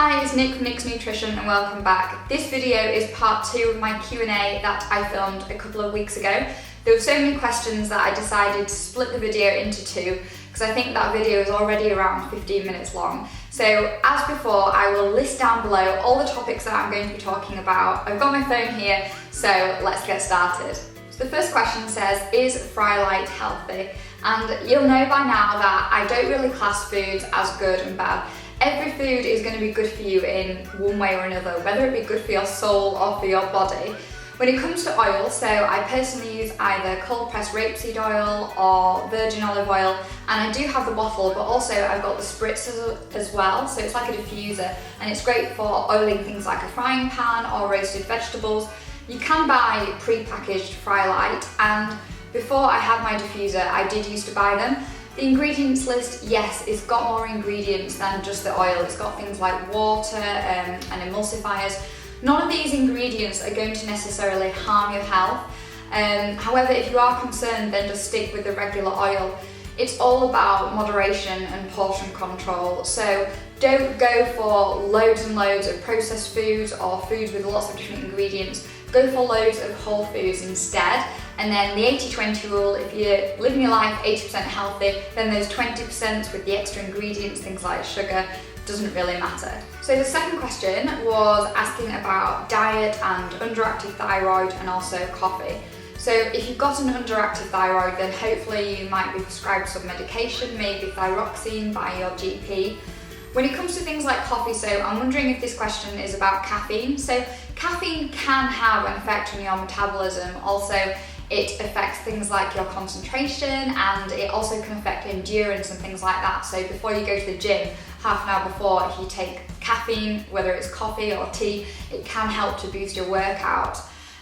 Hi, it's Nick from Nick's Nutrition and welcome back. This video is part 2 of my Q&A that I filmed a couple of weeks ago. There were so many questions that I decided to split the video into two because I think that video is already around 15 minutes long. So as before, I will list down below all the topics that I'm going to be talking about. I've got my phone here, so let's get started. So the first question says, is Frylight healthy? And you'll know by now that I don't really class foods as good and bad. Every food is going to be good for you in one way or another, whether it be good for your soul or for your body. When it comes to oil, so I personally use either cold pressed rapeseed oil or virgin olive oil, and I do have the bottle, but also I've got the spritz as well, so it's like a diffuser, and it's great for oiling things like a frying pan or roasted vegetables. You can buy pre-packaged Frylight, and before I had my diffuser, I did used to buy them. The ingredients list, yes, it's got more ingredients than just the oil. It's got things like water and emulsifiers. None of these ingredients are going to necessarily harm your health. However, if you are concerned, then just stick with the regular oil. It's all about moderation and portion control. So don't go for loads and loads of processed foods or foods with lots of different ingredients. Go for loads of whole foods instead. And then the 80-20 rule, if you're living your life 80% healthy, then those 20% with the extra ingredients, things like sugar, doesn't really matter. So the second question was asking about diet and underactive thyroid and also coffee. So if you've got an underactive thyroid, then hopefully you might be prescribed some medication, maybe thyroxine by your GP. When it comes to things like coffee, so I'm wondering if this question is about caffeine. So caffeine can have an effect on your metabolism. Also, it affects things like your concentration, and it also can affect endurance and things like that. So before you go to the gym, half an hour before, if you take caffeine, whether it's coffee or tea, it can help to boost your workout.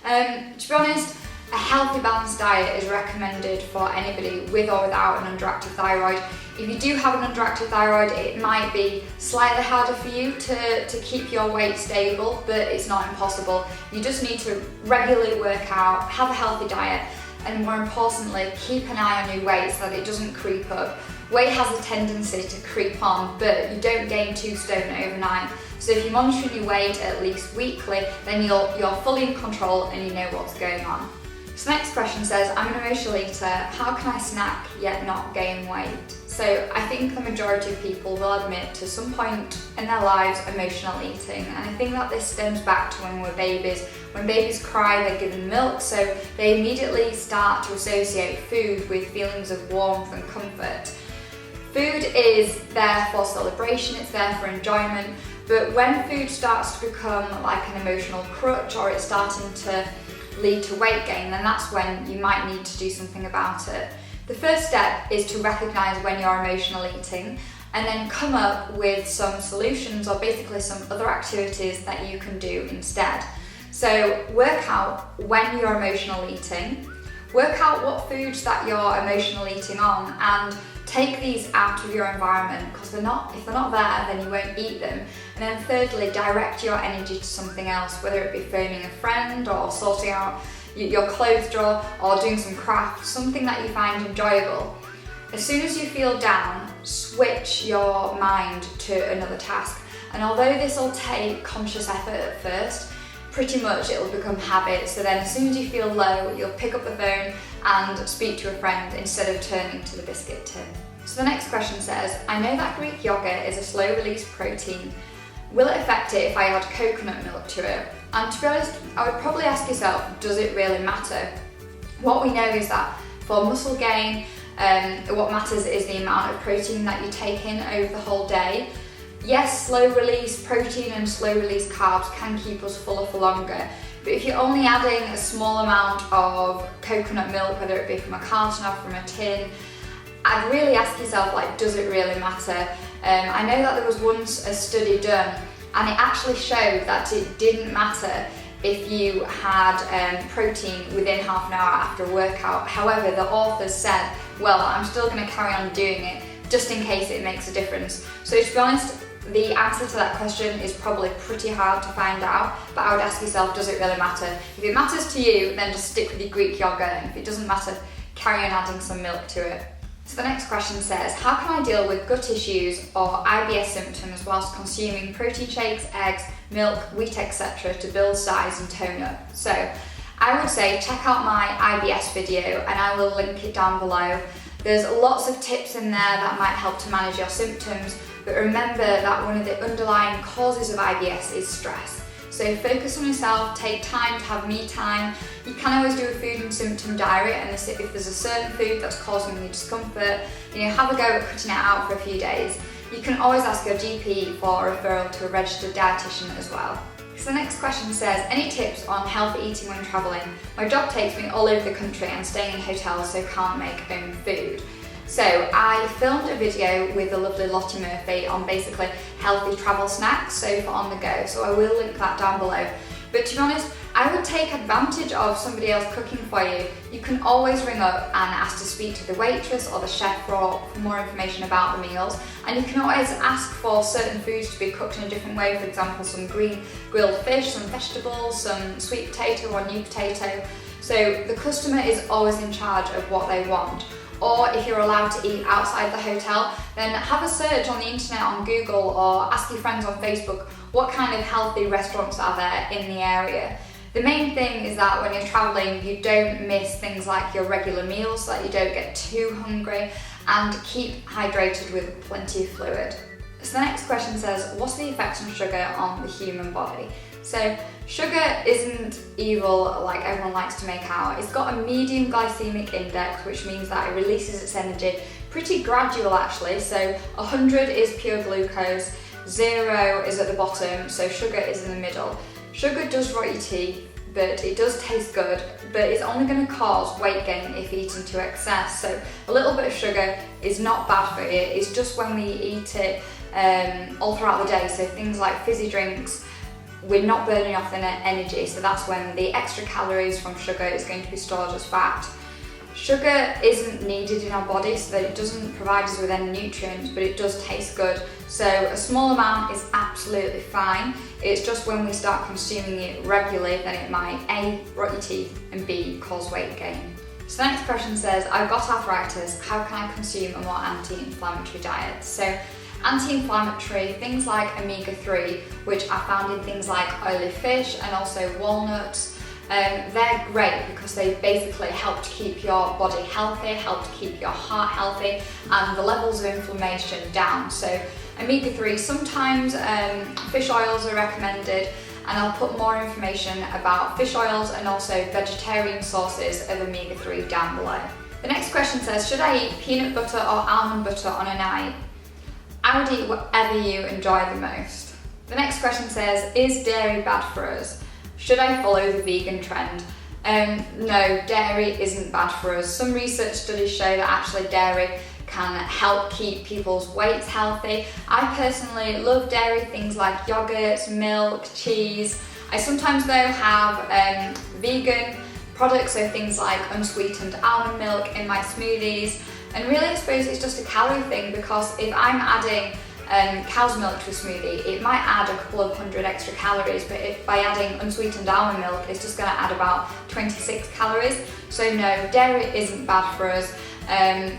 To be honest, a healthy balanced diet is recommended for anybody with or without an underactive thyroid. If you do have an underactive thyroid, it might be slightly harder for you to keep your weight stable, but it's not impossible. You just need to regularly work out, have a healthy diet, and more importantly, keep an eye on your weight so that it doesn't creep up. Weight has a tendency to creep on, but you don't gain 2 stone overnight. So if you're monitoring your weight at least weekly, then you're fully in control and you know what's going on. So the next question says, I'm an emotional eater, how can I snack yet not gain weight? So I think the majority of people will admit to some point in their lives emotional eating, and I think that this stems back to when we're babies. When babies cry, they're given milk, so they immediately start to associate food with feelings of warmth and comfort. Food is there for celebration, it's there for enjoyment, but when food starts to become like an emotional crutch or it's starting to lead to weight gain, then that's when you might need to do something about it. The first step is to recognise when you're emotional eating and then come up with some solutions or basically some other activities that you can do instead. So work out when you're emotional eating, work out what foods that you're emotional eating on, and take these out of your environment, because if they're not there, then you won't eat them. And then thirdly, direct your energy to something else, whether it be phoning a friend or sorting out your clothes drawer or doing some craft, something that you find enjoyable. As soon as you feel down, switch your mind to another task. And although this will take conscious effort at first, pretty much it will become habit. So then as soon as you feel low, you'll pick up the phone and speak to a friend instead of turning to the biscuit tin. So the next question says, I know that Greek yogurt is a slow release protein. Will it affect it if I add coconut milk to it? And to be honest, I would probably ask yourself, does it really matter? What we know is that for muscle gain, what matters is the amount of protein that you take in over the whole day. Yes, slow release protein and slow release carbs can keep us fuller for longer, but if you're only adding a small amount of coconut milk, whether it be from a carton or from a tin, I'd really ask yourself, like, does it really matter? I know that there was once a study done and it actually showed that it didn't matter if you had protein within half an hour after a workout. However, the authors said, well, I'm still going to carry on doing it just in case it makes a difference. So to be honest, the answer to that question is probably pretty hard to find out, but I would ask yourself, does it really matter? If it matters to you, then just stick with your Greek yogurt, and if it doesn't matter, carry on adding some milk to it. So the next question says, how can I deal with gut issues or IBS symptoms whilst consuming protein shakes, eggs, milk, wheat, etc. to build size and tone up? So I would say check out my IBS video and I will link it down below. There's lots of tips in there that might help to manage your symptoms, but remember that one of the underlying causes of IBS is stress. So focus on yourself, take time to have me time. You can always do a food and symptom diary, and if there's a certain food that's causing you discomfort, have a go at cutting it out for a few days. You can always ask your GP for a referral to a registered dietitian as well. So the next question says, any tips on healthy eating when travelling? My job takes me all over the country and staying in hotels, so can't make own food. So I filmed a video with the lovely Lottie Murphy on basically healthy travel snacks, so for on the go, so I will link that down below. But to be honest, I would take advantage of somebody else cooking for you. You can always ring up and ask to speak to the waitress or the chef for more information about the meals, and you can always ask for certain foods to be cooked in a different way, for example some green grilled fish, some vegetables, some sweet potato or new potato. So the customer is always in charge of what they want. Or if you're allowed to eat outside the hotel, then have a search on the internet on Google or ask your friends on Facebook what kind of healthy restaurants are there in the area. The main thing is that when you're travelling, you don't miss things like your regular meals so that you don't get too hungry, and keep hydrated with plenty of fluid. So the next question says, what's the effects on sugar on the human body? So sugar isn't evil like everyone likes to make out. It's got a medium glycemic index, which means that it releases its energy pretty gradual actually. So 100 is pure glucose, 0 is at the bottom, so sugar is in the middle. Sugar does rot your teeth, but it does taste good, but it's only going to cause weight gain if eaten to excess. So a little bit of sugar is not bad for you, it's just when we eat it all throughout the day, so things like fizzy drinks, we're not burning off the energy, so that's when the extra calories from sugar is going to be stored as fat. Sugar isn't needed in our body, so that it doesn't provide us with any nutrients, but it does taste good. So a small amount is absolutely fine. It's just when we start consuming it regularly, then it might A, rot your teeth, and B, cause weight gain. So the next question says, I've got arthritis, how can I consume a more anti-inflammatory diet? So anti-inflammatory, things like omega-3, which are found in things like oily fish and also walnuts, they're great because they basically help to keep your body healthy, help to keep your heart healthy, and the levels of inflammation down. So omega-3, sometimes fish oils are recommended, and I'll put more information about fish oils and also vegetarian sources of omega-3 down below. The next question says, should I eat peanut butter or almond butter on a night? I would eat whatever you enjoy the most. The next question says, is dairy bad for us? Should I follow the vegan trend? No, dairy isn't bad for us. Some research studies show that actually dairy can help keep people's weights healthy. I personally love dairy, things like yogurt, milk, cheese. I sometimes though have vegan products, so things like unsweetened almond milk in my smoothies. And really I suppose it's just a calorie thing, because if I'm adding cow's milk to a smoothie, it might add a couple of hundred extra calories, but if by adding unsweetened almond milk, it's just going to add about 26 calories. So no, dairy isn't bad for us.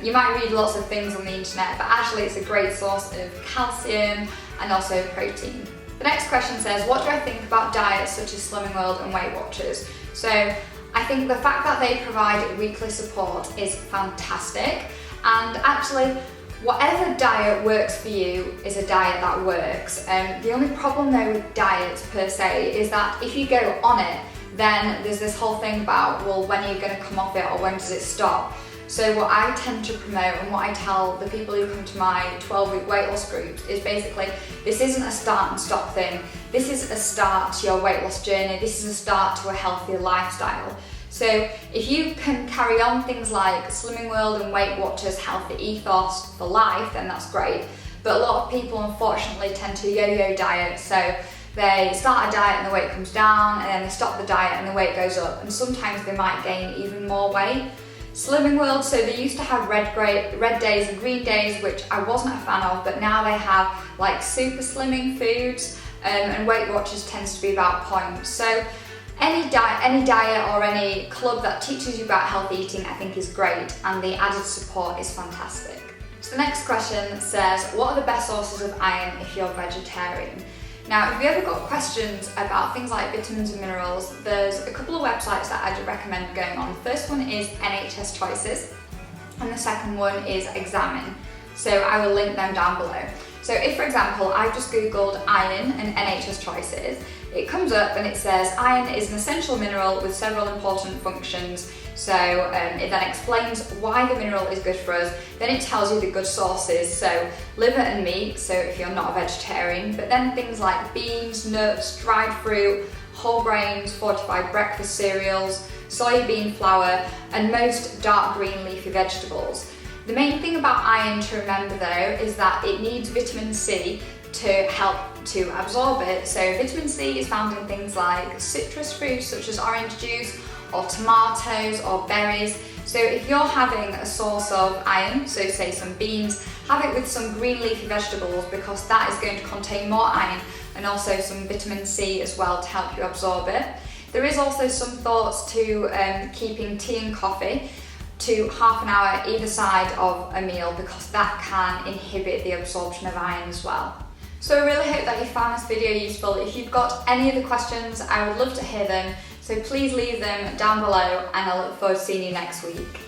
You might read lots of things on the internet, but actually it's a great source of calcium and also protein. The next question says, what do I think about diets such as Slimming World and Weight Watchers? So I think the fact that they provide weekly support is fantastic, and actually whatever diet works for you is a diet that works. The only problem though with diets per se is that if you go on it, then there's this whole thing about, well, when are you going to come off it, or when does it stop? So what I tend to promote and what I tell the people who come to my 12-week weight loss groups is basically, this isn't a start and stop thing. This is a start to your weight loss journey. This is a start to a healthier lifestyle. So if you can carry on things like Slimming World and Weight Watchers healthy ethos for life, then that's great. But a lot of people unfortunately tend to yo-yo diet. So they start a diet and the weight comes down, and then they stop the diet and the weight goes up, and sometimes they might gain even more weight. Slimming World, so they used to have red days and green days, which I wasn't a fan of, but now they have like super slimming foods, and Weight Watchers tends to be about points. So Any diet or any club that teaches you about healthy eating I think is great, and the added support is fantastic. So the next question says, what are the best sources of iron if you're vegetarian? Now, if you ever got questions about things like vitamins and minerals, there's a couple of websites that I'd recommend going on. The first one is NHS Choices, and the second one is Examine. So I will link them down below. So if, for example, I've just Googled iron and NHS Choices, it comes up and it says iron is an essential mineral with several important functions. So it then explains why the mineral is good for us. Then it tells you the good sources, so liver and meat, so if you're not a vegetarian, but then things like beans, nuts, dried fruit, whole grains, fortified breakfast cereals, soybean flour, and most dark green leafy vegetables. The main thing about iron to remember though is that it needs vitamin C to help to absorb it. So vitamin C is found in things like citrus fruits such as orange juice or tomatoes or berries. So if you're having a source of iron, so say some beans, have it with some green leafy vegetables because that is going to contain more iron and also some vitamin C as well to help you absorb it. There is also some thoughts to keeping tea and coffee to half an hour either side of a meal because that can inhibit the absorption of iron as well. So I really hope that you found this video useful. If you've got any other questions, I would love to hear them. So please leave them down below and I look forward to seeing you next week.